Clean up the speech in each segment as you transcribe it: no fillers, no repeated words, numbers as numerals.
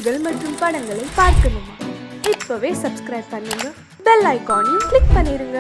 செய்திகள் மற்றும் படங்களை பார்க்கணுமா? இப்பவே சப்ஸ்கிரைப் பண்ணுங்க, பெல் ஐகானையும் கிளிக் பண்ணிருங்க.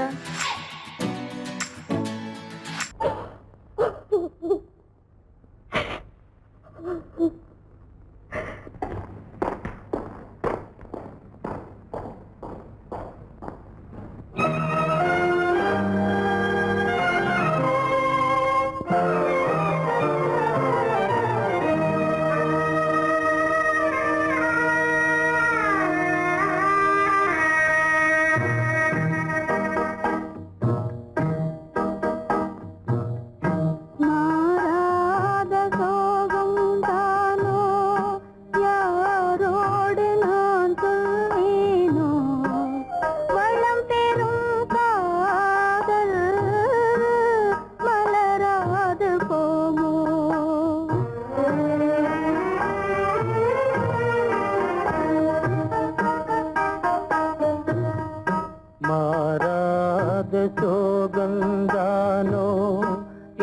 சோகந்தானோ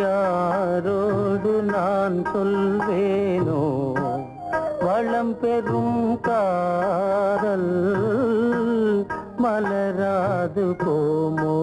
யாரோடு நான் சொல்வேனோ, வளம் பெறும் காதல் மலராது போமோ.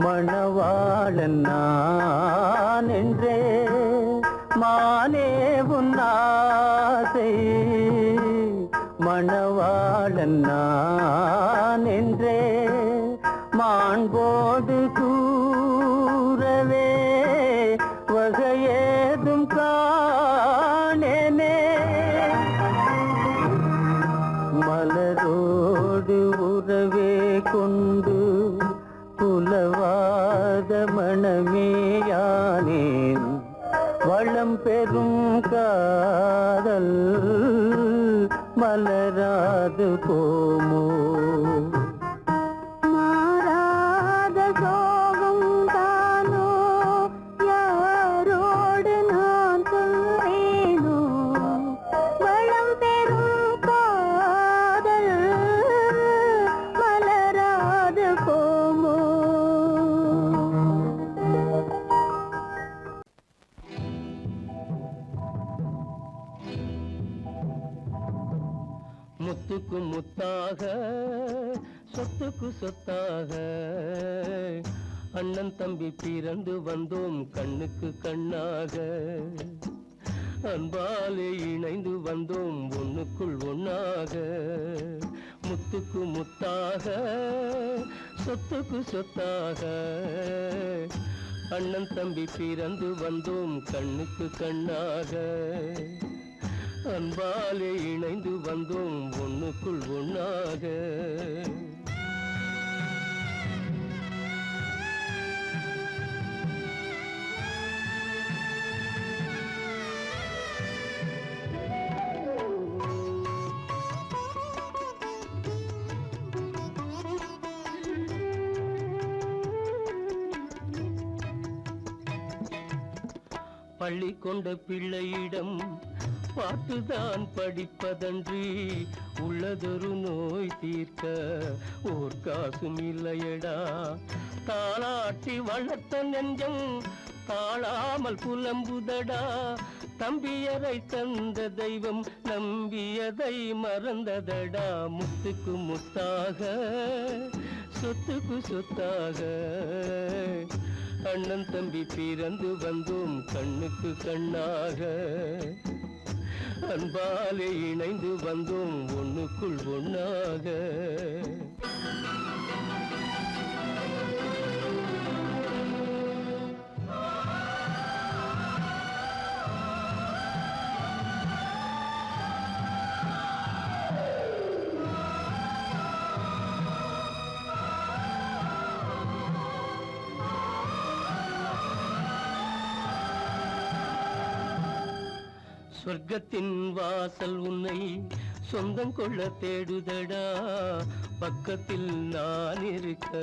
மணவாளன் நான் என்றே மானே உன் ஆசை, மணவாளன் நான் என்றே மாண்போடு கூறவே வகையேதும் காணேனே. மலரோடு உறவே கொண்டு புலவாத மணமேயானேன், வளம் பெறும் காதல் மலராது போமோ. முத்துக்கு முத்தாக சொத்துக்கு சொத்தாக அண்ணன் தம்பி பிறந்து வந்தோம் கண்ணுக்கு கண்ணாக, அன்பாலே இணைந்து வந்தோம் ஒண்ணுக்குள் ஒண்ணாக. முத்துக்கு முத்தாக சொத்துக்கு சொத்தாக அண்ணன் தம்பி பிறந்து வந்தோம் கண்ணுக்கு கண்ணாக, அன்பாலே இணைந்து வந்தோம் ஒண்ணுக்குள் ஒண்ணாக. பள்ளி கொண்ட பிள்ளையிடம் பாட்டுதான் படிப்பதன்றி உள்ளதொரு நோய் தீர்க்க ஓர் காசும் இல்லையடா. தாளாட்டி வளர்த்த நெஞ்சம் தாழாமல் புலம்புதடா தம்பியரை தந்த தெய்வம் நம்பியதை மறந்ததடா முத்துக்கு முத்தாக சொத்துக்கு சொத்தாக அண்ணன் தம்பி பிறந்து வந்தோம் கண்ணுக்கு கண்ணாக அன்பாலே இணைந்து வந்தோம் ஒண்ணுக்குள் ஒண்ணாக சொர்க்கத்தின் வாசல் உன்னை சொந்தம் கொள்ள தேடுதடா பக்கத்தில் நான் இருக்க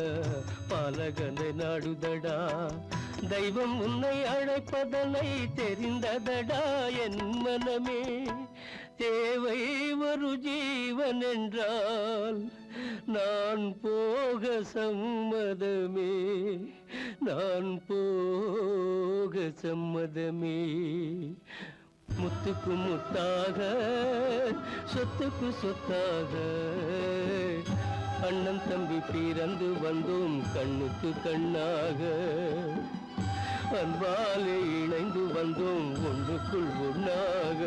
பாலகனை நாடுதடா தெய்வம் உன்னை அழைப்பதனை தெரிந்ததடா என் மனமே தேவை ஒரு ஜீவன் என்றால் நான் போக சம்மதமே நான் போக சம்மதமே முத்துக்கு முத்தாக சொத்துக்கு சொத்தாக அண்ணன் தம்பி பிறந்து வந்தோம் கண்ணுக்கு கண்ணாக அன்பாலே இணைந்து வந்தோம் ஒன்றுக்குள் ஒண்ணாக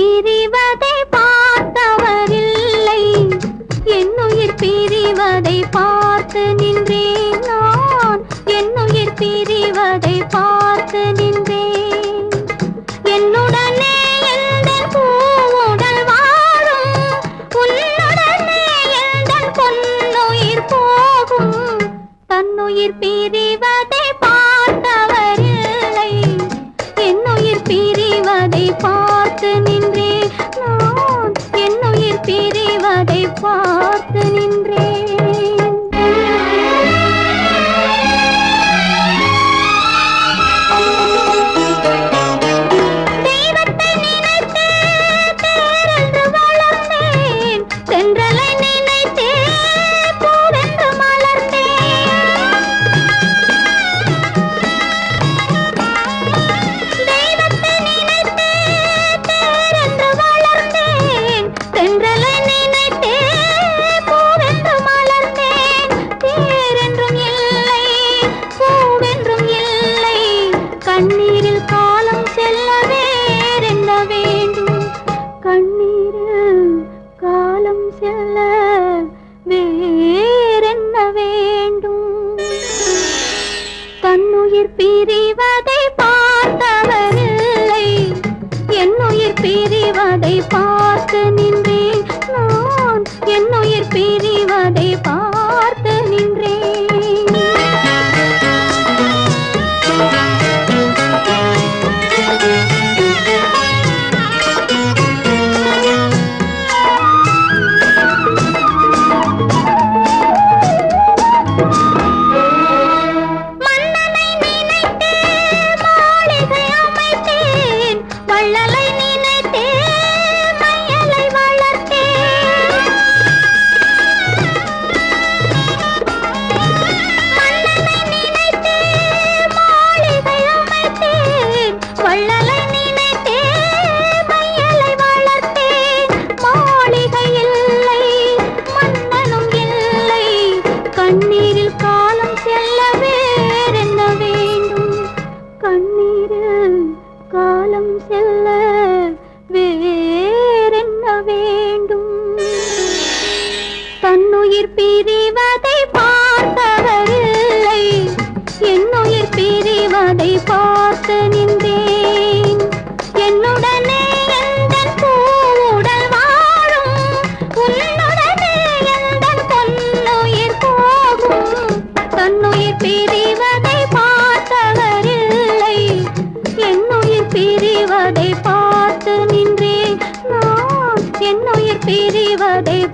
பிரிவதை பார்த்தவரில்லை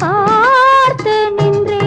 பார்த்து நின்றேன்.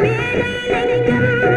பேரை நெஞ்சம்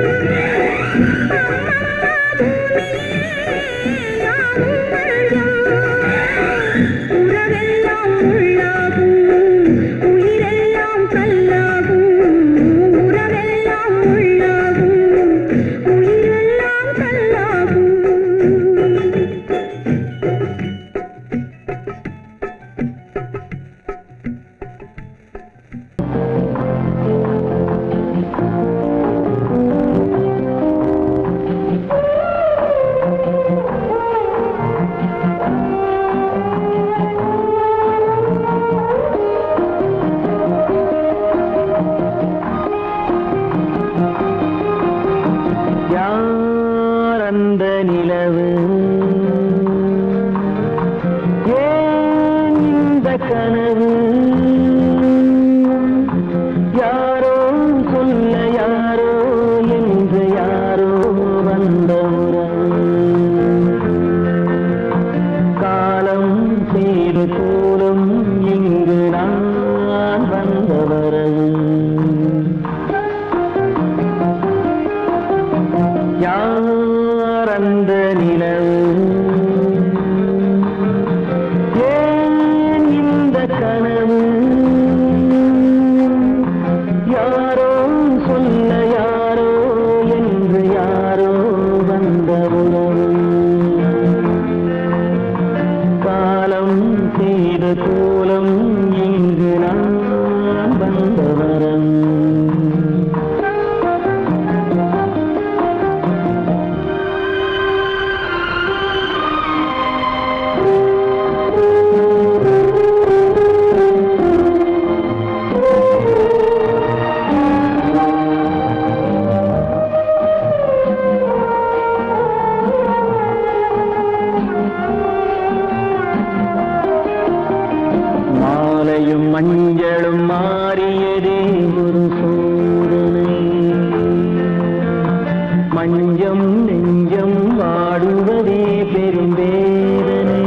மஞ்சம் நெஞ்சம் வாடுவதே பெரும் வேதனை.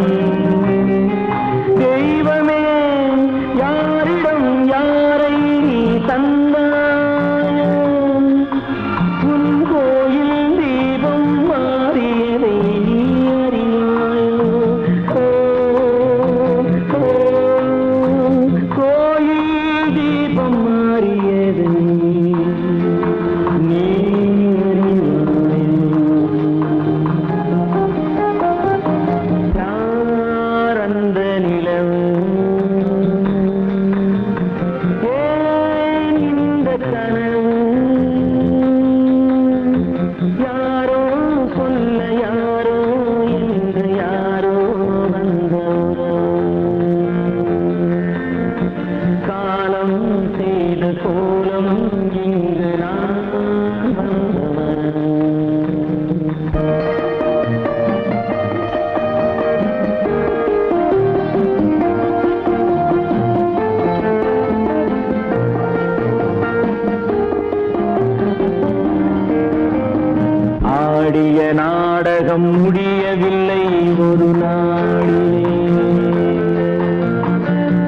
தெய்வமே யாரிடம் யாரை நீ தந்தாயோ, உன் கோயில் தீபம் மாறியதை நீ அறியாயோ. கோயில் தீபம் மாறியதை நீ நாடகம் முடியவில்லை ஒரு நாளிலே.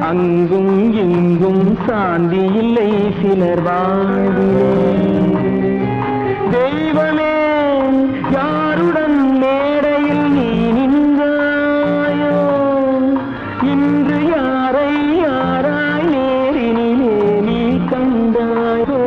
அங்கும் இங்கும் சாந்தி இல்லை சிலர் வாழ்விலே. தெய்வமே யாருடன் மேடையில் நீ நின்றாயோ, இன்று யாரை யாராய் நேரினிலே நீ கண்டாயோ.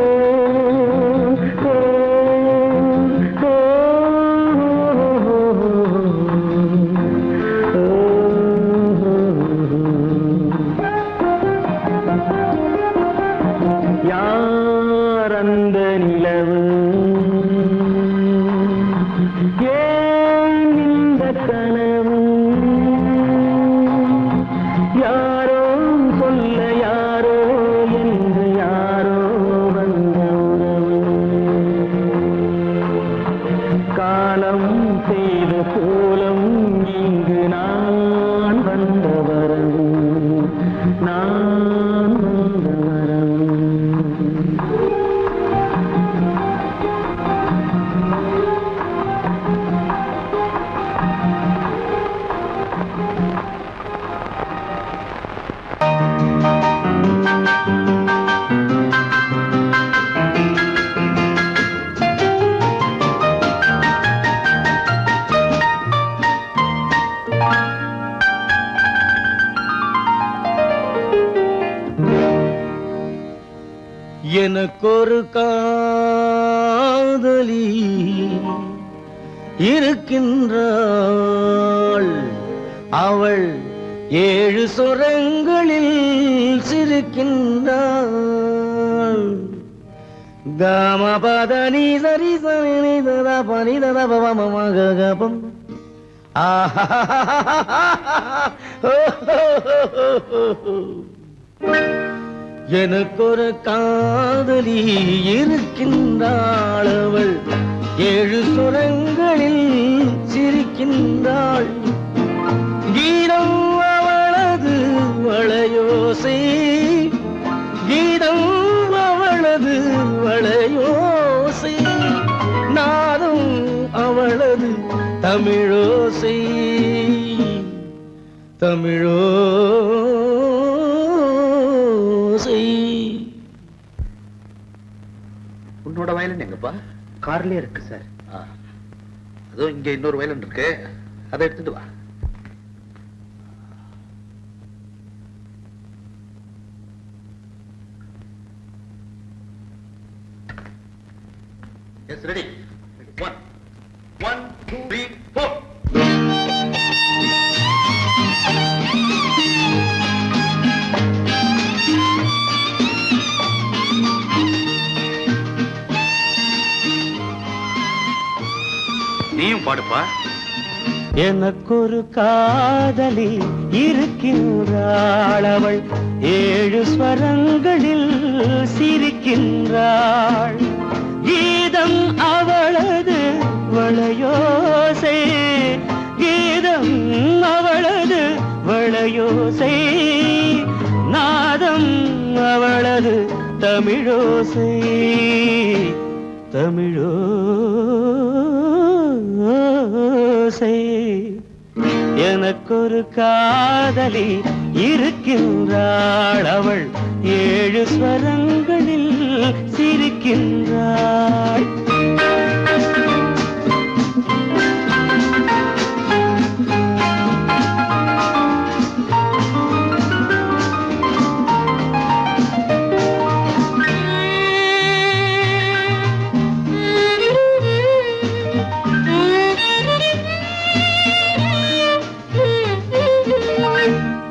யார் அந்த நிலவு, ஏன் இந்த கனவு, யாரோ சொல்ல யாரோ என்று யாரோ வந்த உறவு. காலம் செய்த கோலம் இங்கு நான் வந்த வரவு, நான் வந்த வரவு. எனக்கொரு காதலி இருக்கின்றாள், அவள் 7 சுரங்களில் சிரிக்கின்றாள். கமபதனி சரி சரி தத பனி தத பவமகபம். எனக்கொரு காதலி இருக்கின்றாள், அவள் 7 சுரங்களில் சிரிக்கின்றாள். கீதம் அவளது வளையோசை, கீதம் அவளது வளையோசை, நாதம் அவளது தமிழோசை, தமிழோசை. உன்னோட வயலன் எங்கப்பா? கார்லயே இருக்கு சார். அதோ இங்க இன்னொரு வயலன் இருக்கு, அதை எடுத்துட்டு வா. Yes, ready. 1 1 2 3 4. நீயும் பாடுப்பா. எனக்கொரு காதலி இருக்கின்றாள், அவள் 7 ஸ்வரங்களில் சிரிக்கின்றாள். கீதம் அவளது வளையோசை, கீதம் அவளது வளையோசை, நாதம் அவளது தமிழோசை, தமிழோசை. ஓசை எனக்கொரு காதலி இருக்கின்றாள் அவள் 7 ஸ்வரங்களில் சிரிக்கின்றாள்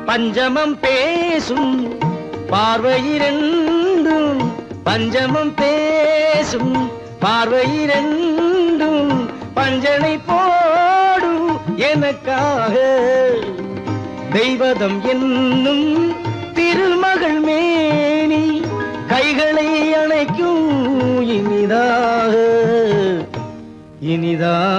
பஞ்சமம் பேசும் பார்வையிரண்டும் பஞ்சமம் பேசும் பார்வையிரண்டும் பஞ்சனை போடும் எனக்காக தெய்வதம் என்னும் திருமகள் மேனி கைகளை அணைக்கும் இனிதாக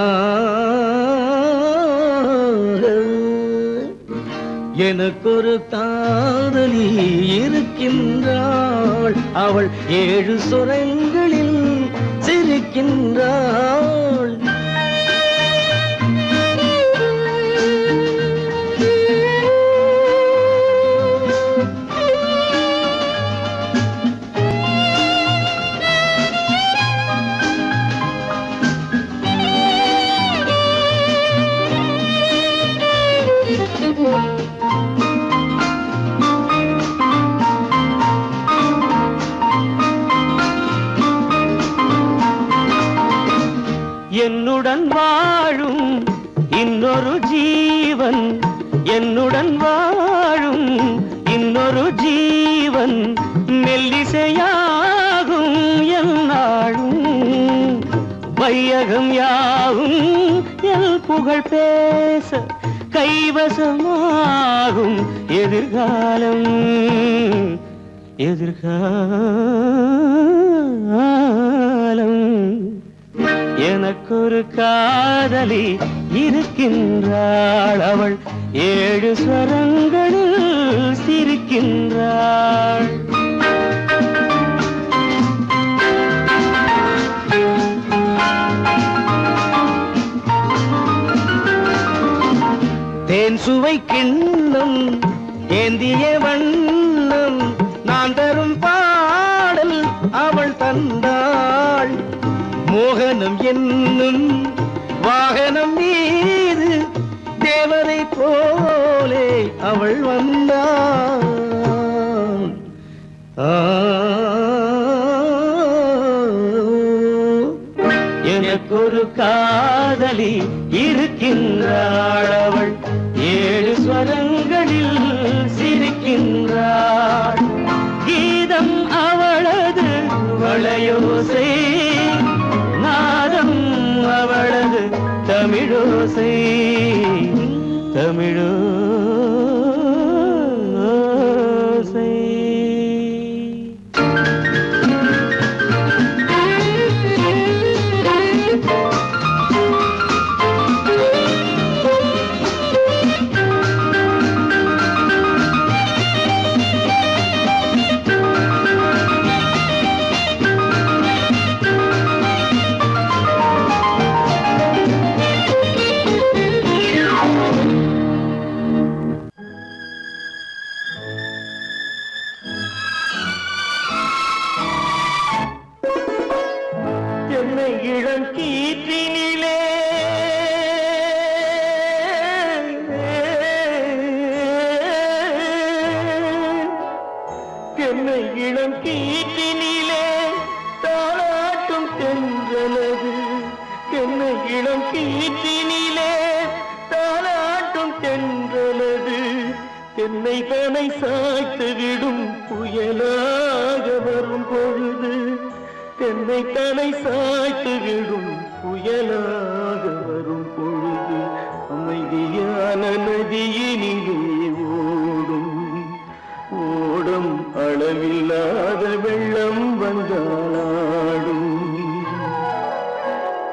எனக்கொரு காதலி இருக்கின்றாள் அவள் 7 சுரங்களில் சிரிக்கின்றாள் என்னுடன் வாழும் இன்னொரு ஜீவன் என்னுடன் வாழும் இன்னொரு ஜீவன் மெல்லிசையாகும் என்னாலும் வையகம் யாவும் எல் புகழ் பேச கைவசமாகும் எதிர்காலம் எனக்கொரு காதலி இருக்கின்றாள் அவள் 7 ஸ்வரங்களில் சிரிக்கின்றாள் தேன் சுவை கிண்ணம் ஏந்திய வண்ணம் நான் தரும் பாடல் அவள் தந்தாள் மோகனம் என்னும் வாகனம் மீது தேவரை போலே அவள் வந்தாள் எனக்கொரு காதலி இருக்கின்றாள் அவள் 7 ஸ்வரங்களில் சிரிக்கின்றாள் கீதம் அவளது வளையோசை நாதம் அவளது தமிழோசை இளம் கீற்றினிலே என்னை இளம் கீற்றினிலே தாளாட்டும் தென்றலது என்னை இளம் கீற்றினிலே தாளாட்டும் தென்றலது என்னை தனை சாய்த்து விடும் புயலாக வரும் பொழுது என்னை தலை சாய்த்து விடும் புயலாக வரும் பொழுது அமைதியான நதியினிலே ஓடும் அளவில்லாத வெள்ளம் வந்தாடும்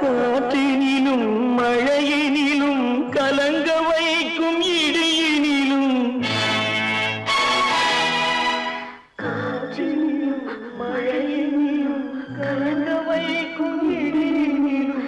காற்றினிலும் மழையினிலும் கலங்க வைக்கும் இடியினிலும் காற்றினிலும் மழையினிலும் கலங்க வைக்கும் இடியினிலும்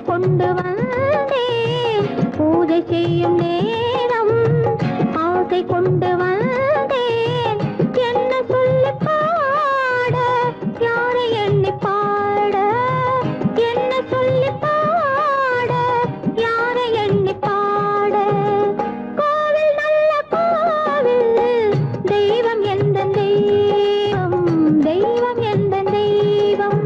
கொண்டு வந்தேன் பூஜை செய்யும் நேரம் ஆசை கொண்டு வந்தேன் என்ன சொல்லி பாட யாரை எண்ணி பாட என்ன சொல்லி பாட யாரை எண்ணி பாட கோவில் நல்ல கோவில் தெய்வம் எந்த தெய்வம் தெய்வம் எந்த தெய்வம்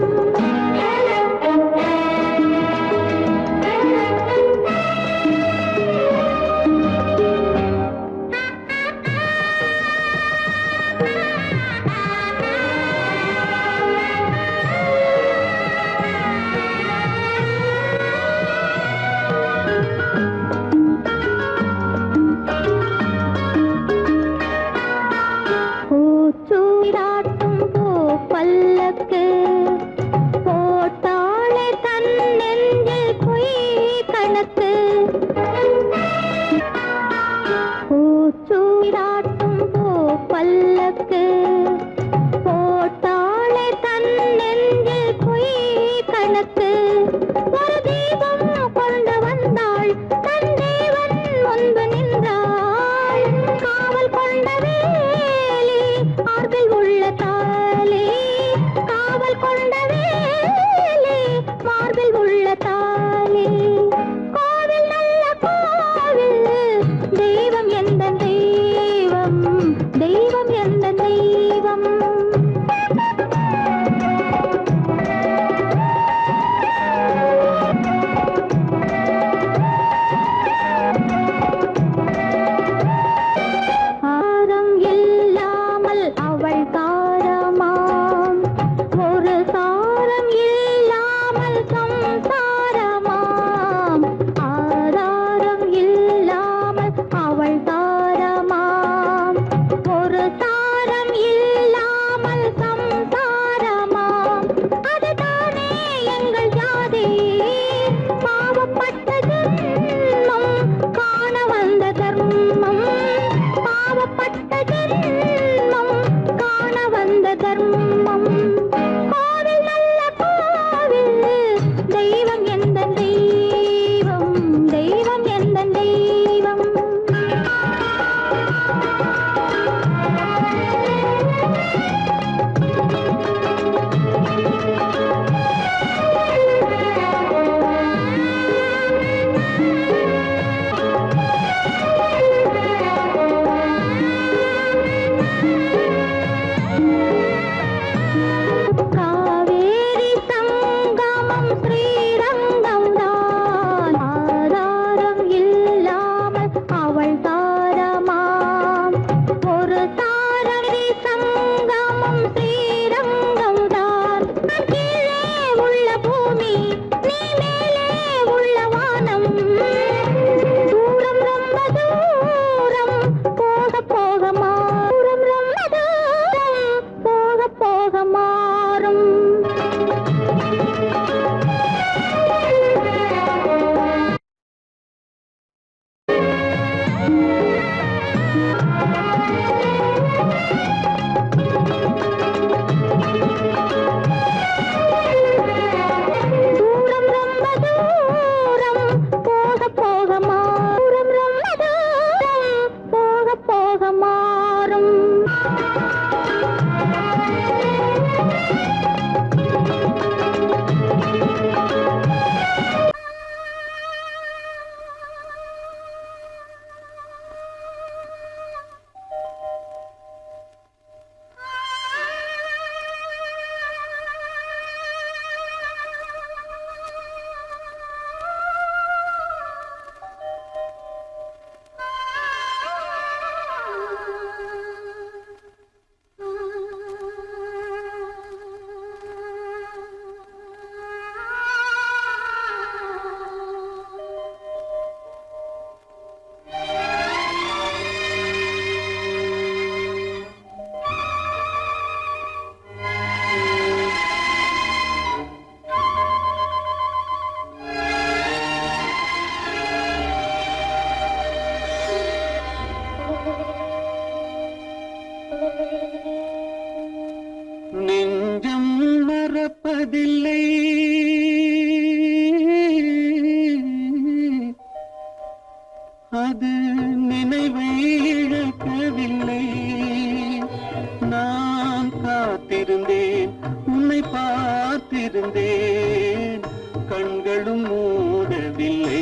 மூடவில்லை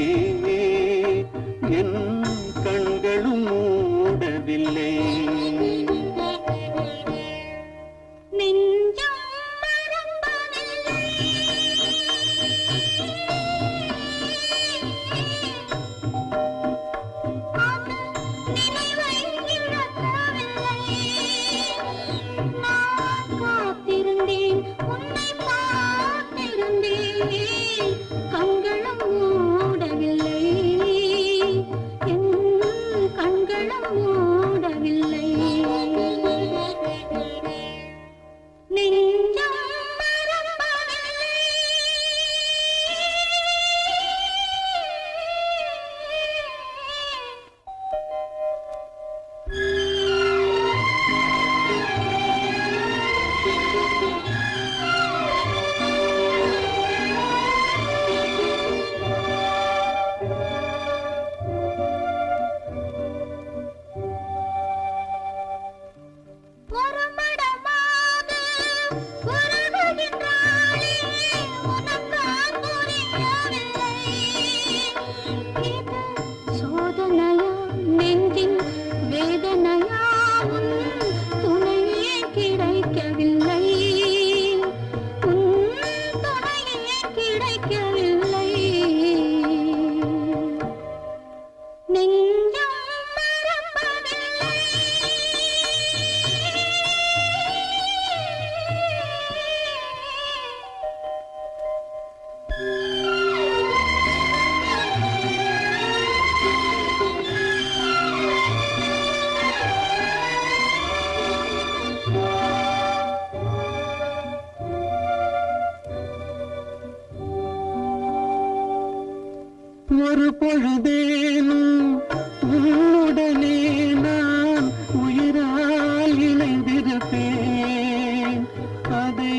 என் கண்களும் மூடவில்லை நெஞ்சம் மறப்பதில்லை அது நினைவை இழக்கவில்லை நான் காத்திருந்தேன் உன்னை பார்த்திருந்தேன் கண்களும் மூடவில்லை என் கண்களும் மூடவில்லை நெஞ்சம் மறப்பதில்லை ஒரு மடமாக உருகுகின்றாளே உனக்கான் புரியவில்லை இது சோதனையா நெஞ்சின் வேதனையா உன் துணையே கிடைக்கவில்லை உன் துணையே கிடைக்கவில்லை நெஞ்சம் மறப்பதில்லை ஒரு பொழுதேனும் உன்னுடனே நான் உயிரால் இணைந்திருப்பேன் அதை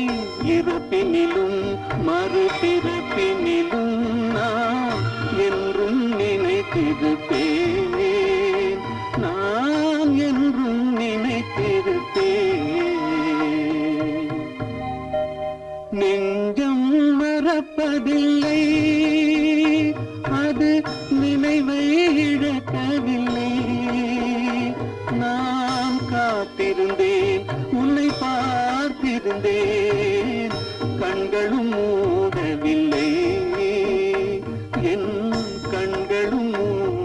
இருப்பினிலும் மறுபிறப்பினிலும் நான் என்றும் நினைத்திருப்பேன் நான் என்றும் நினைத்திருப்பேன் நெஞ்சம் மறப்பதில்லை அது நினைவை இழக்கவில்லை நான் காத்திருந்தேன் உன்னை பார்த்திருந்தேன் கண்களும் மூடவில்லை என் கண்களும்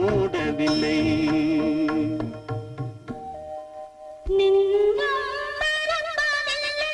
மூடவில்லை நெஞ்சம் மறப்பதில்லை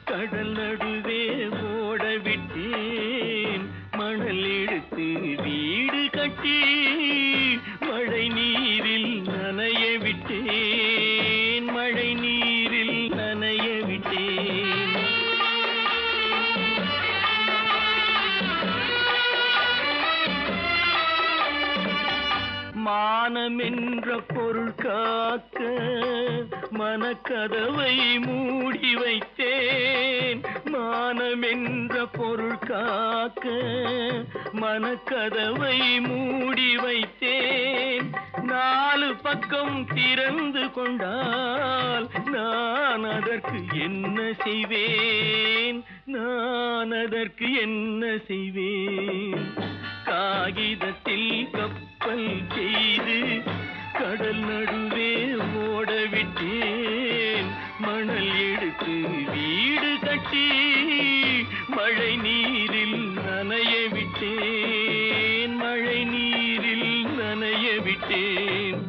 கடல் நடுவே ஓட விட்டேன் மணல் எடுத்து வீடு கட்டி மழை நீரில் நனைய விட்டேன் மழை நீரில் நனைய விட்டேன் மானம் என்ற பொருள் காக்க மனக்கதவை மூடி வைத்தேன் மானம் என்ற பொருள் காக்க மனக்கதவை மூடி வைத்தேன் நாலு பக்கம் திறந்து கொண்டால் நான் அதற்கு என்ன செய்வேன் நான் அதற்கு என்ன செய்வேன் காகிதத்தில் கப்பல் செய்து கடல் நடுவே ஓட விட்டேன் மணல் எடுத்து வீடு கட்டி மழை நீரில் நனைய விட்டேன் மழை நீரில் நனைய விட்டேன்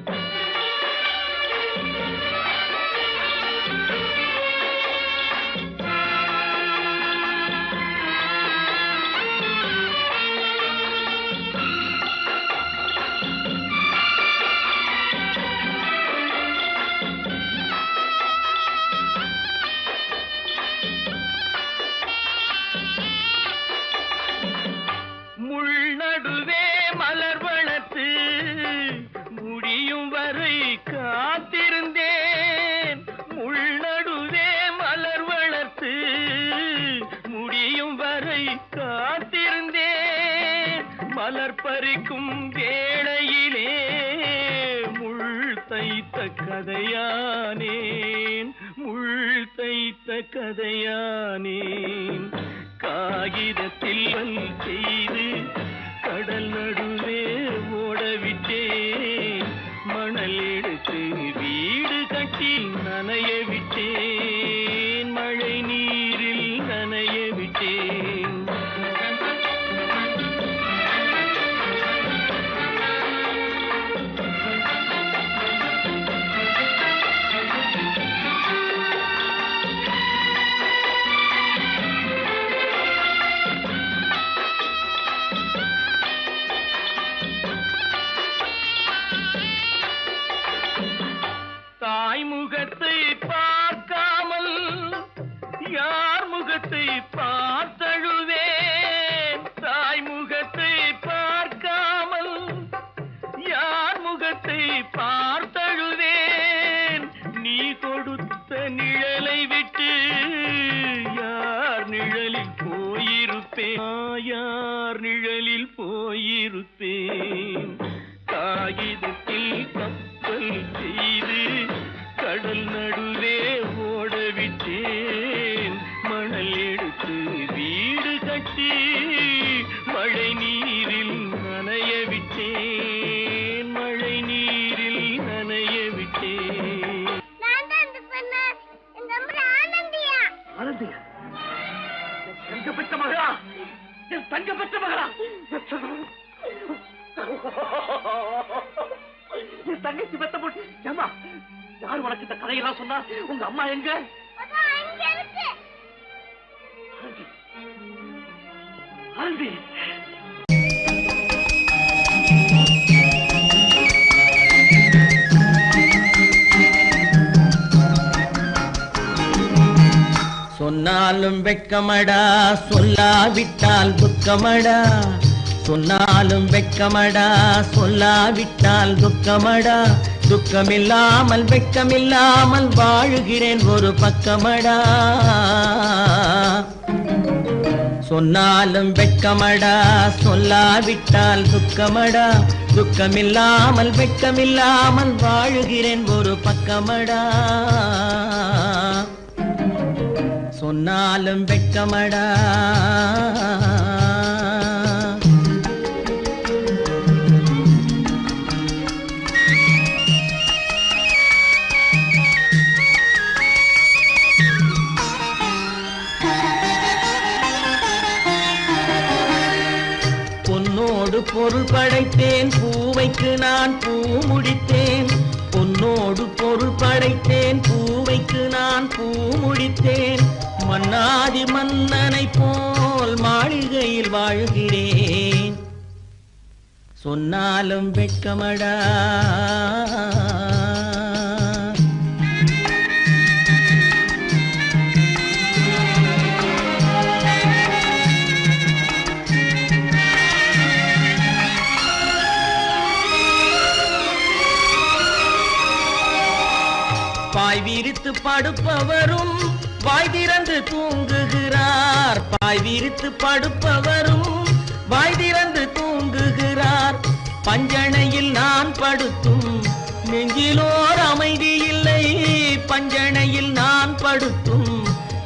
பறிக்கும் வேளையிலே முள் தைத்த கதையானேன், முள் தைத்த கதையானேன். காகிதத்தில் செய்து கடல் நடுவே ஓடவிட்டேன், மணல் எடுத்து வீடு கட்டி நனைய விட்டேன், மழை நீரில் நனைய விட்டேன். தாய்முகத்தை பார்க்காமல் யார் முகத்தை பார்த்தழுவேன், தாய்முகத்தை பார்க்காமல் யார் முகத்தை பார்த்தழுவேன். நீ கொடுத்த நிழலை விட்டு யார் நிழலில் போயிருப்பேன், யார் நிழலில் போயிருப்பேன். காகிதத்தில் கப்பல் செய்து கடல் நடுவே ஓடவிட்டேன், மணல் எடுத்து வீடு கட்டி மழை நீரில் நனைய விட்டேன், மழை நீரில் நனைய விட்டேன். ஆனந்தியா, தங்க பெற்ற மகளா, என் தங்க பெற்ற மகளா, என் தங்கச்சி பெத்த போட்டு ஏமா யார் உனக்கு இந்த கதையெல்லாம் சொன்னா? உங்க அம்மா எங்க? ஆனந்தி, சொன்னாலும் வெட்கமடா, சொல்லாவிட்டால் துக்கமடா. சொன்னாலும் வெட்கமடா, சொல்லாவிட்டால் துக்கமடா. துக்கமில்லாமல் வெட்கமில்லாமல் வாழுகிறேன் ஒரு பக்கமடா. சொன்னாலும் வெட்கமடா, சொல்லாவிட்டால் துக்கமடா. துக்கமில்லாமல் வெட்கமில்லாமல் வாழுகிறேன் ஒரு பக்கமடா. சொன்னாலும் வெட்கமடா. பொன்னோடு பொருள் படைத்தேன், பூவைக்கு நான் பூ முடித்தேன். பொன்னோடு பொருள் படைத்தேன், பூவைக்கு நான் பூ முடித்தேன். மன்னாதி மன்னனை போல் மாளிகையில் வாழ்கிறேன். சொன்னாலும் வெட்கமடா. பாய் விரித்து படுப்பவரும் வாய் திறந்து தூங்குகிறார். பாய் விரித்து படுப்பவரும் வாய் திறந்து தூங்குகிறார். பஞ்சணையில் நான் படுத்தும் நெஞ்சிலோர் அமைதி இல்லை. பஞ்சணையில் நான் படுத்தும்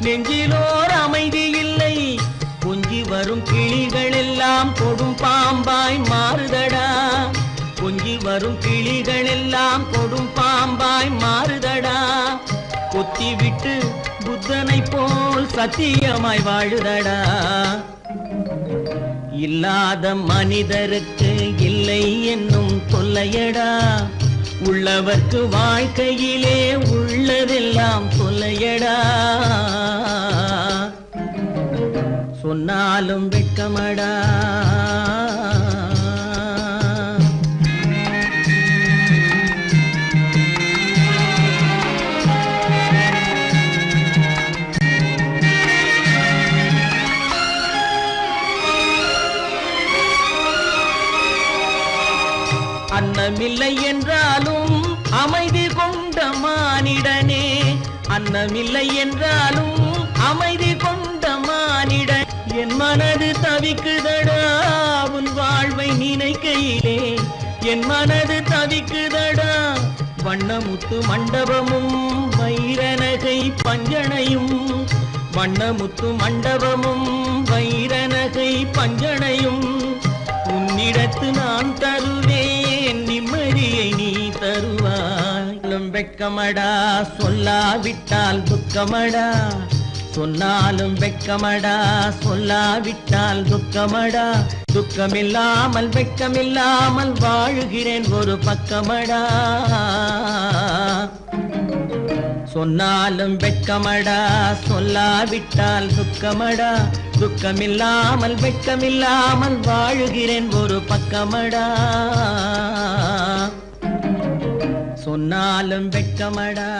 நெஞ்சிலோர் அமைதி இல்லை. கொஞ்சி வரும் கிளிகள் எல்லாம் கொடும் பாம்பாய் மாறுதடா. கொஞ்சி வரும் கிளிகள் எல்லாம் கொடும் பாம்பாய் மாறுதடா. கொத்தி விட்டு புத்தனை போல் சத்தியமாய் வாழுதடா. இல்லாத மனிதருக்கு இல்லை என்னும் தொல்லையடா. உள்ளவர்க்கு வாழ்க்கையிலே உள்ளதெல்லாம் தொல்லையடா. சொன்னாலும் வெட்கமடா. அன்னமில்லை என்றாலும் அமைதி கொண்ட மானிடனே. அன்னமில்லை என்றாலும் அமைதி கொண்ட மானிடன். என் மனது தவிக்குதடா உன் வாழ்வை நினைக்க என் மனது தவிக்குதடா வண்ணமுத்து மண்டபமும் வைரநகை பஞ்சனையும் வண்ணமுத்து மண்டபமும் வைரநகை பஞ்சனையும் உன்னிடத்து நான் தருவேன் நிம்மதியை நீ தருவாய் வெட்கமடா சொல்லாவிட்டால் துக்கமடா சொன்னாலும் வெட்கமடா சொல்லாவிட்டால் துக்கமடா துக்கமில்லாமல் வெட்கமில்லாமல் வாழுகிறேன் ஒரு பக்கமடா சொன்னாலும் வெட்கமடா சொல்லாவிட்டால் துக்கமடா துக்கமில்லாமல் வெட்கமில்லாமல் வாழுகிறேன் ஒரு பக்கமடா சொன்னாலும் வெட்கமடா